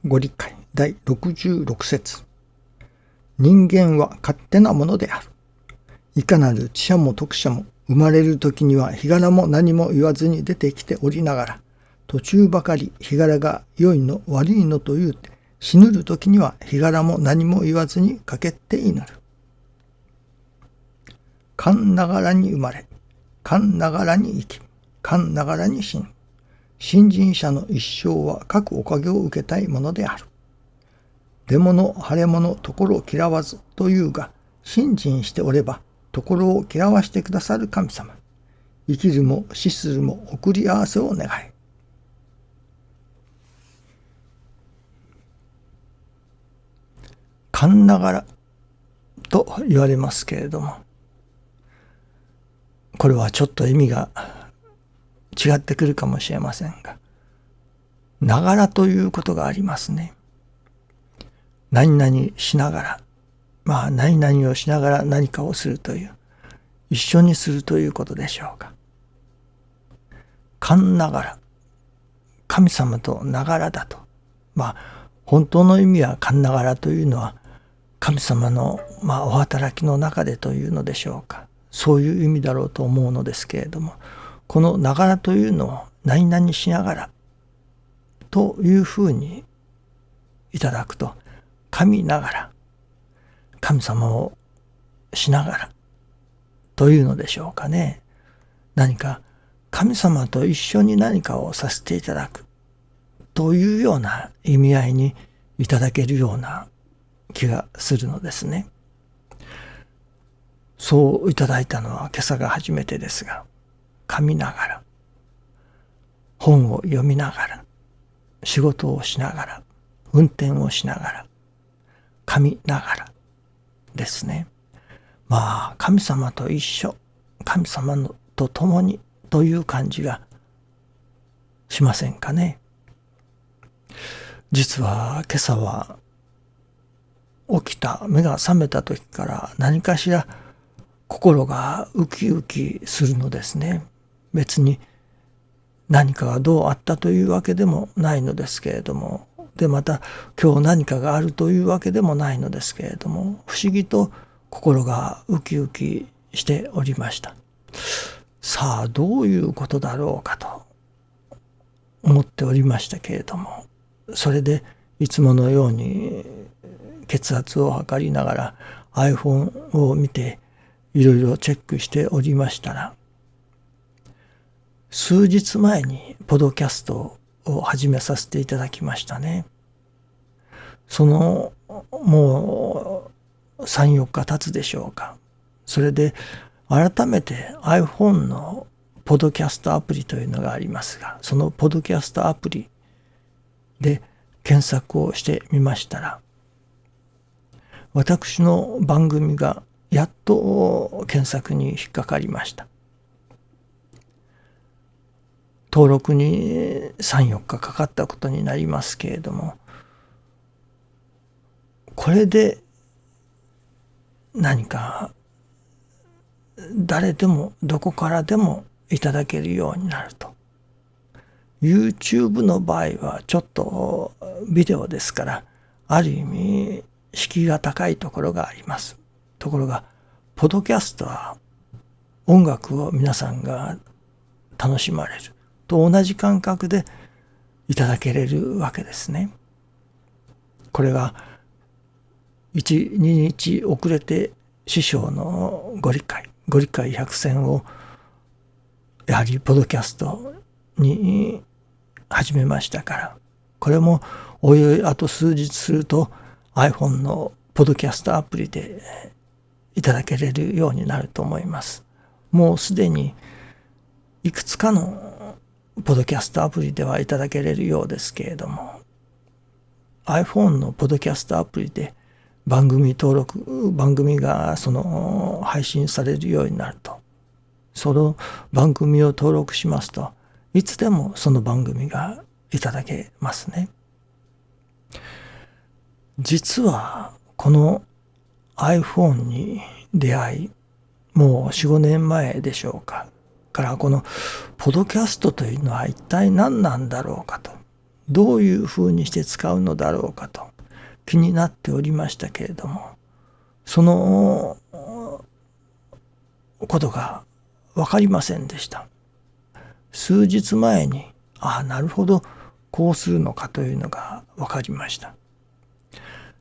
ご理解第66節。人間は勝手なものである。いかなる知者も徳者も生まれる時には日柄も何も言わずに出てきておりながら、途中ばかり日柄が良いの悪いのと言うて、死ぬる時には日柄も何も言わずにかけて祈る。勘ながらに生まれ、勘ながらに生き、勘ながらに死ぬ。信心者の一生は各おかげを受けたいものである。出物、腫れ物、ところを嫌わずというが、信心しておれば、ところを嫌わしてくださる神様。生きるも死するも送り合わせを願い。勘ながらと言われますけれども、これはちょっと意味が違ってくるかもしれませんが、ながらということがありますね。何々しながら、何々をしながら何かをするという、一緒にするということでしょうか。勘ながら、神様とながらだと。本当の意味は勘ながらというのは、神様のお働きの中でというのでしょうか。そういう意味だろうと思うのですけれども、このながらというのを何々しながらというふうにいただくと、神ながら、神様をしながらというのでしょうかね。何か神様と一緒に何かをさせていただくというような意味合いにいただけるような気がするのですね。そういただいたのは今朝が初めてですが、噛みながら、本を読みながら、仕事をしながら、運転をしながら、噛みながらですね。神様と一緒、神様と共にという感じがしませんかね。実は今朝は起きた、目が覚めた時から何かしら心がウキウキするのですね。別に何かがどうあったというわけでもないのですけれども、でまた今日何かがあるというわけでもないのですけれども、不思議と心がウキウキしておりました。さあどういうことだろうかと思っておりましたけれども、それでいつものように血圧を測りながら iPhone を見ていろいろチェックしておりましたら、数日前にポドキャストを始めさせていただきましたね。そのもう3、4日経つでしょうか。それで改めて iPhone のポドキャストアプリというのがありますが、そのポドキャストアプリで検索をしてみましたら、私の番組がやっと検索に引っかかりました。登録に3、4日かかったことになりますけれども、これで何か誰でもどこからでもいただけるようになると。YouTube の場合はちょっとビデオですから、ある意味敷居が高いところがあります。ところがポドキャストは音楽を皆さんが楽しまれると同じ感覚でいただけれるわけですね。これが1、2日遅れて師匠のご理解100選をやはりポドキャストに始めましたから、これもおいおいあと数日すると iPhone のポドキャストアプリでいただけれるようになると思います。もうすでにいくつかのポドキャストアプリではいただけれるようですけれども、 iPhone のポドキャストアプリで番組が配信されるようになると、その番組を登録しますと、いつでもその番組がいただけますね。実はこの iPhone に出会い、もう4、5年前でしょうかから、このポドキャストというのは一体何なんだろうかと、どういうふうにして使うのだろうかと気になっておりましたけれども、そのことが分かりませんでした。数日前に、なるほど、こうするのかというのが分かりました。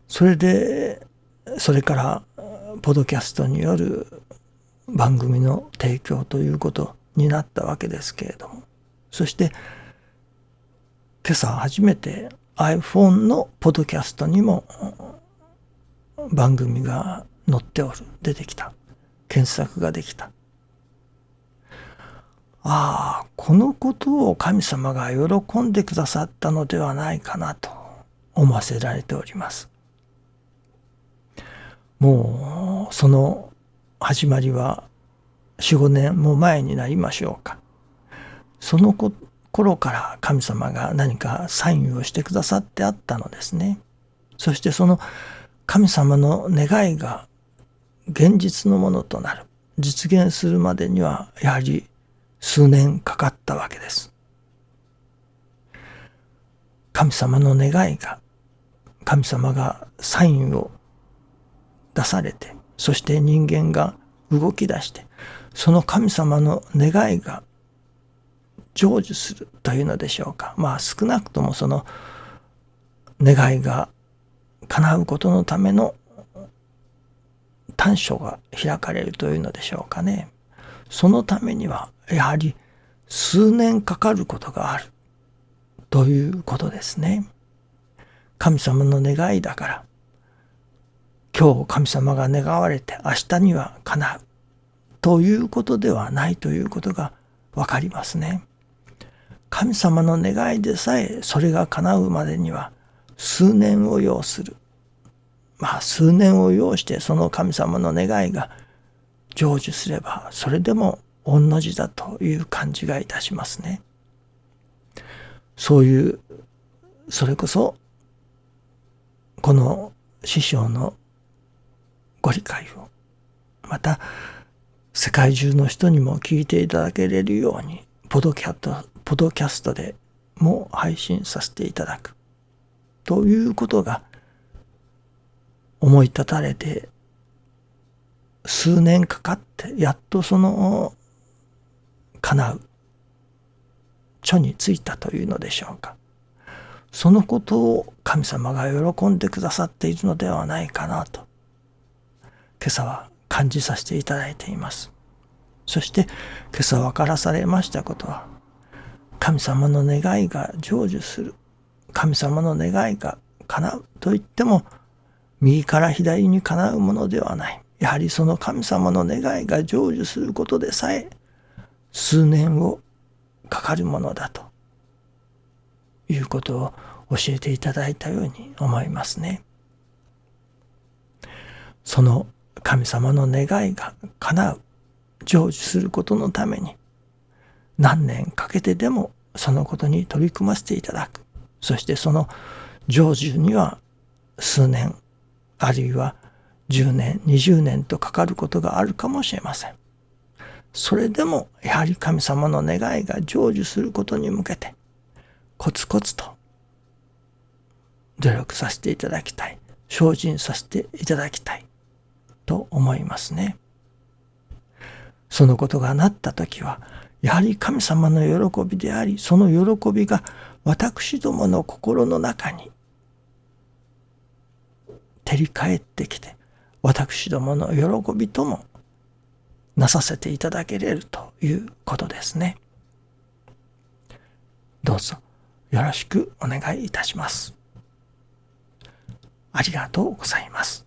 それからポッドキャストによる番組の提供ということになったわけですけれども、そして今朝初めて iPhone のポッドキャストにも番組が載っておる、出てきた、検索ができた。このことを神様が喜んでくださったのではないかなと思わせられております。もうその始まりは 4,5 年も前になりましょうか。その頃から神様が何かサインをしてくださってあったのですね。そしてその神様の願いが現実のものとなる、実現するまでにはやはり数年かかったわけです。神様の願いが、神様がサインを出されて、そして人間が動き出して、その神様の願いが成就するというのでしょうか。少なくともその願いが叶うことのための短所が開かれるというのでしょうかね。そのためにはやはり数年かかることがあるということですね。神様の願いだから、今日神様が願われて明日には叶うということではないということがわかりますね。神様の願いでさえそれが叶うまでには数年を要する。数年を要してその神様の願いが成就すれば、それでも御の字だという感じがいたしますね。そういう、それこそこの師匠のご理解を、また世界中の人にも聞いていただけれるようにポッドキャストでも配信させていただくということが思い立たれて、数年かかってやっとその叶う著についたというのでしょうか。そのことを神様が喜んでくださっているのではないかなと今朝は感じさせていただいています。そして今朝分からされましたことは、神様の願いが成就する、神様の願いが叶うといっても右から左に叶うものではない。やはりその神様の願いが成就することでさえ数年をかかるものだということを教えていただいたように思いますね。その神様の願いが叶う、成就することのために何年かけてでもそのことに取り組ませていただく。そしてその成就には数年、あるいは10年、20年とかかることがあるかもしれません。それでもやはり神様の願いが成就することに向けてコツコツと努力させていただきたい、精進させていただきたいと思いますね。そのことがなったときはやはり神様の喜びであり、その喜びが私どもの心の中に照り返ってきて、私どもの喜びともなさせていただけれるということですね。どうぞよろしくお願いいたします。ありがとうございます。